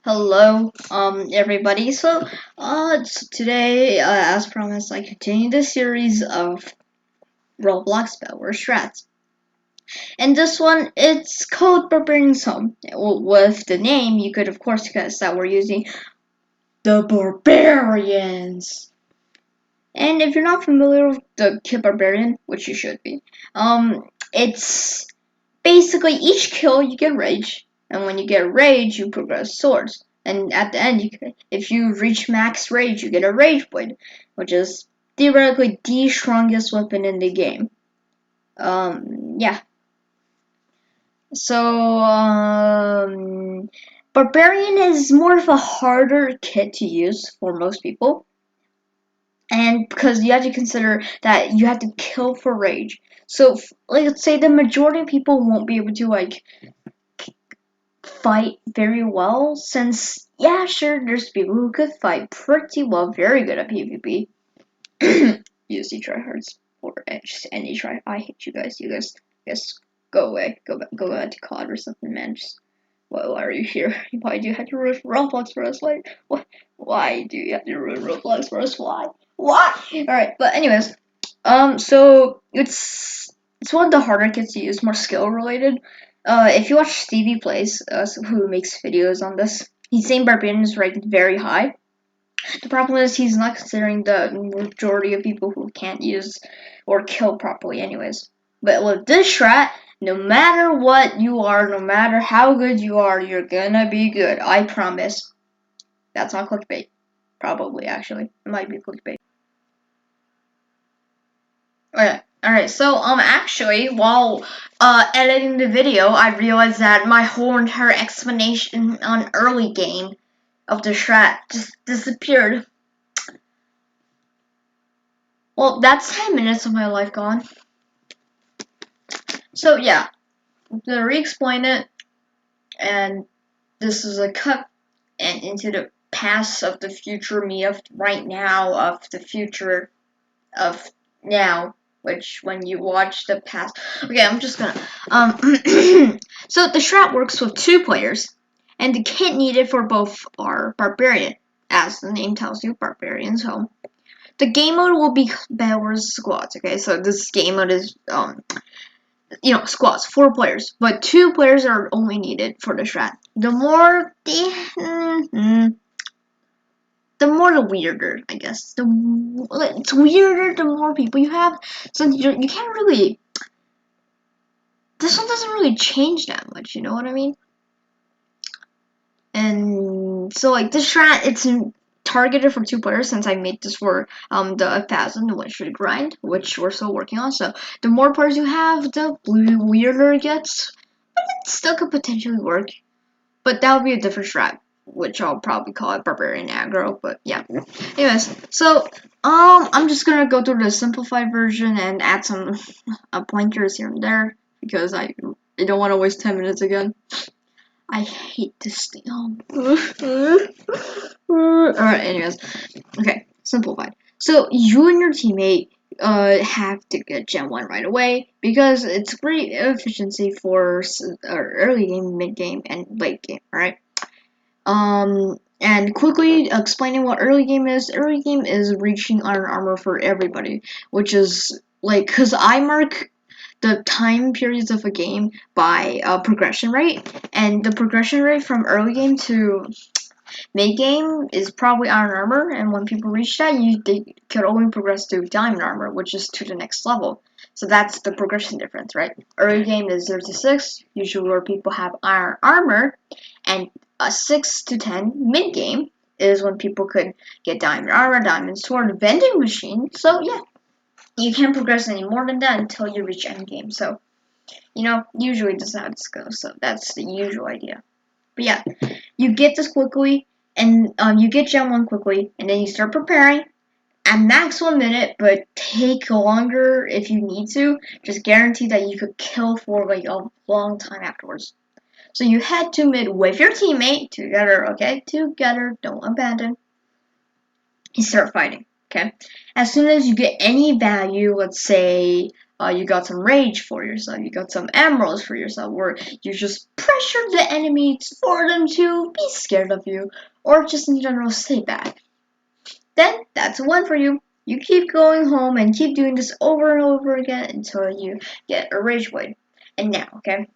Hello, everybody. Today, as promised, I continue the series of Roblox Power Strats. And this one, it's called Barbarians Home. With the name, you could of course guess that we're using the Barbarians. And if you're not familiar with the Kid Barbarian, which you should be, it's basically each kill you get rage, and when you get rage, you progress swords. And at the end, if you reach max rage, you get a rage blade, which is theoretically the strongest weapon in the game. Yeah. Barbarian is more of a harder kit to use for most people. And because you have to consider that you have to kill for rage. So, let's say the majority of people won't be able to, fight very well, since, yeah, sure, there's people who could fight pretty well, very good at PvP. Use the tryhards for edge, and I hate you guys. You guys, go away. Go back to COD or something, man. Why are you here? Why do you have to ruin Roblox for us? Why do you have to ruin Roblox for us? Why? Alright, but anyways, so it's one of the harder kits to use, more skill related. If you watch Stevie Plays, who makes videos on this, he's saying Barbarian is ranked very high. The problem is he's not considering the majority of people who can't use or kill properly anyways. But with this strat, no matter what you are, no matter how good you are, you're gonna be good. I promise. That's not clickbait. Probably, actually. It might be clickbait. Alright, so actually while editing the video, I realized that my whole entire explanation on early game of the strat just disappeared. Well, that's 10 minutes of my life gone. So yeah, I'm gonna re-explain it, and this is a cut and into the past of the future me of right now, of the future of now, which when you watch the past. Okay, I'm just gonna so the strat works with 2 players, and the kit needed for both are Barbarian, as the name tells you, Barbarians Home. The game mode will be Battlers Squads. Okay, so this game mode is squads, 4 players, but 2 players are only needed for the strat. The weirder, I guess. It's weirder the more people you have, since you can't really. This one doesn't really change that much, you know what I mean? And so this strat, it's targeted for 2 players, since I made this for the 1,000 1 grind, which we're still working on. So the more players you have, the weirder it gets, but it still could potentially work. But that would be a different strat, which I'll probably call it Barbarian Aggro, but yeah. Anyways, so, I'm just gonna go through the simplified version and add some pointers here and there, because I don't want to waste 10 minutes again. I hate this thing. Alright, anyways. Okay, simplified. So, you and your teammate have to get Gen 1 right away, because it's great efficiency for early game, mid game, and late game, alright? And quickly explaining what early game is. Early game is reaching iron armor for everybody, which is because I mark the time periods of a game by progression rate, and the progression rate from early game to mid game is probably iron armor, and when people reach that, they could only progress to diamond armor, which is to the next level. So that's the progression difference, right? Early game is 0 to 6, usually where people have iron armor, and 6 to 10 mid game is when people could get diamond armor, diamond sword, vending machine. So yeah, you can't progress any more than that until you reach end game. So usually this is how this goes. So that's the usual idea. But yeah, you get this quickly, and you get Gen 1 quickly, and then you start preparing at max 1 minute, but take longer if you need to. Just guarantee that you could kill for a long time afterwards. So you head to mid with your teammate together, okay? Together, don't abandon. You start fighting, okay? As soon as you get any value, let's say you got some rage for yourself, you got some emeralds for yourself, or you just pressure the enemies for them to be scared of you, or just in general stay back. Then that's a win for you. You keep going home and keep doing this over and over again until you get a rage blade. And now, okay,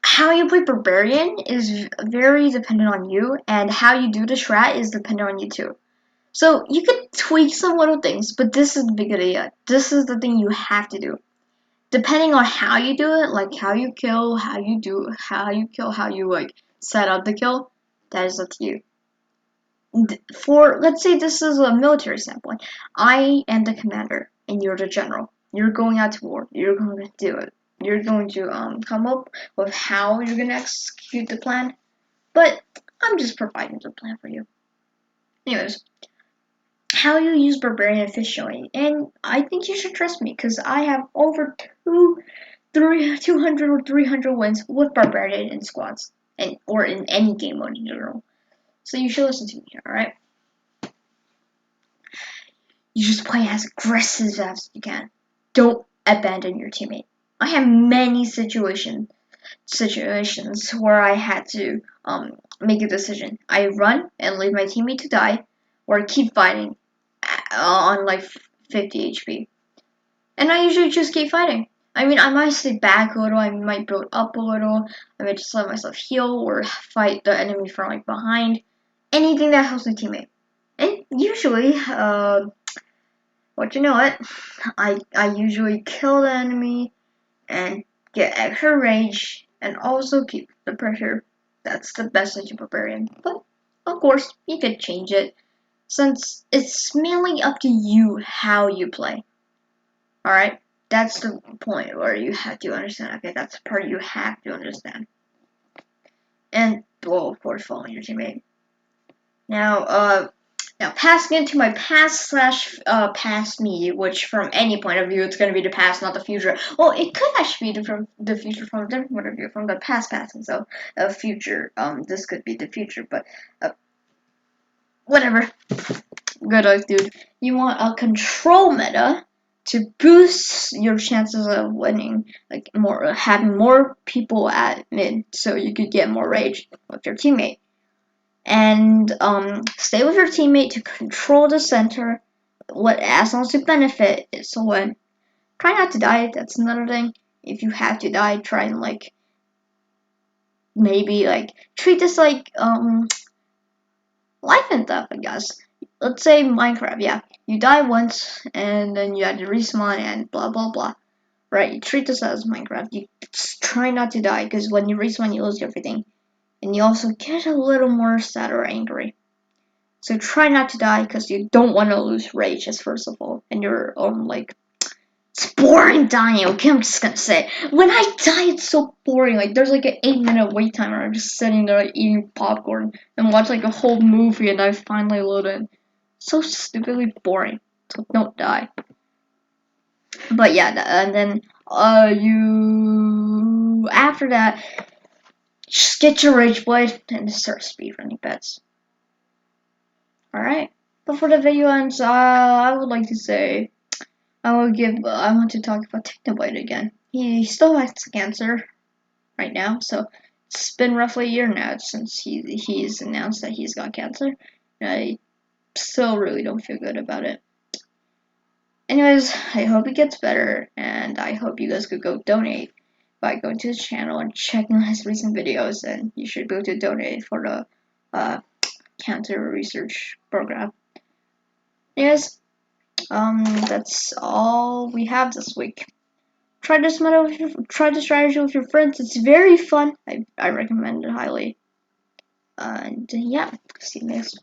how you play Barbarian is very dependent on you, and how you do the strat is dependent on you too. So you could tweak some little things, but this is the big idea. This is the thing you have to do. Depending on how you do it, like how you kill, how you like set up the kill, that is up to you. For let's say this is a military standpoint, I am the commander and you're the general. You're going out to war. You're going to do it. You're going to come up with how you're going to execute the plan, but I'm just providing the plan for you. Anyways, how you use Barbarian efficiently, and I think you should trust me because I have over 200 or 300 wins with Barbarian in squads, and or in any game mode in general. So you should listen to me here, alright? You just play as aggressive as you can. Don't abandon your teammate. I have many situations where I had to make a decision. I run and leave my teammate to die, or keep fighting on like 50 HP. And I usually just keep fighting. I mean, I might stay back a little, I might build up a little, I might just let myself heal or fight the enemy from like behind. Anything that helps my teammate. And usually, I usually kill the enemy and get extra rage and also keep the pressure. That's the best Legend Barbarian. But of course, you could change it since it's mainly up to you how you play. Alright? That's the point where you have to understand. Okay, that's the part you have to understand. And, well, of course, following your teammate. Now passing into my past slash past me, which from any point of view, it's going to be the past, not the future. Well, it could actually be from the future from a different point of view, from the past, and so future. This could be the future, but whatever. Good luck, dude. You want a control meta to boost your chances of winning, like having more people at mid, so you could get more rage with your teammate. And stay with your teammate to control the center. What as long as you benefit is to win. Try not to die. That's another thing. If you have to die, try and maybe treat this like life and death, I guess. Let's say Minecraft. Yeah, you die once and then you have to respawn and blah blah blah. Right? You treat this as Minecraft. You try not to die because when you respawn, you lose everything. And you also get a little more sad or angry. So try not to die because you don't want to lose rage, as first of all. And you're it's boring dying, okay? I'm just gonna say. When I die, it's so boring. Like, there's like an 8-minute wait timer. I'm just sitting there eating popcorn and watch like a whole movie and I finally load in. So stupidly boring. So don't die. But yeah, and then you after that, just get your rage blade and start speedrunning bets. Alright. Before the video ends, I would like to say I want to talk about TECHNO again. He still has cancer right now, so it's been roughly a year now since he's announced that he's got cancer. And I still really don't feel good about it. Anyways, I hope he gets better, and I hope you guys could go donate by going to his channel and checking his recent videos, and you should go to donate for the cancer research program. Yes, that's all we have this week. Try this try the strategy with your friends. It's very fun. I recommend it highly. And yeah, see you next.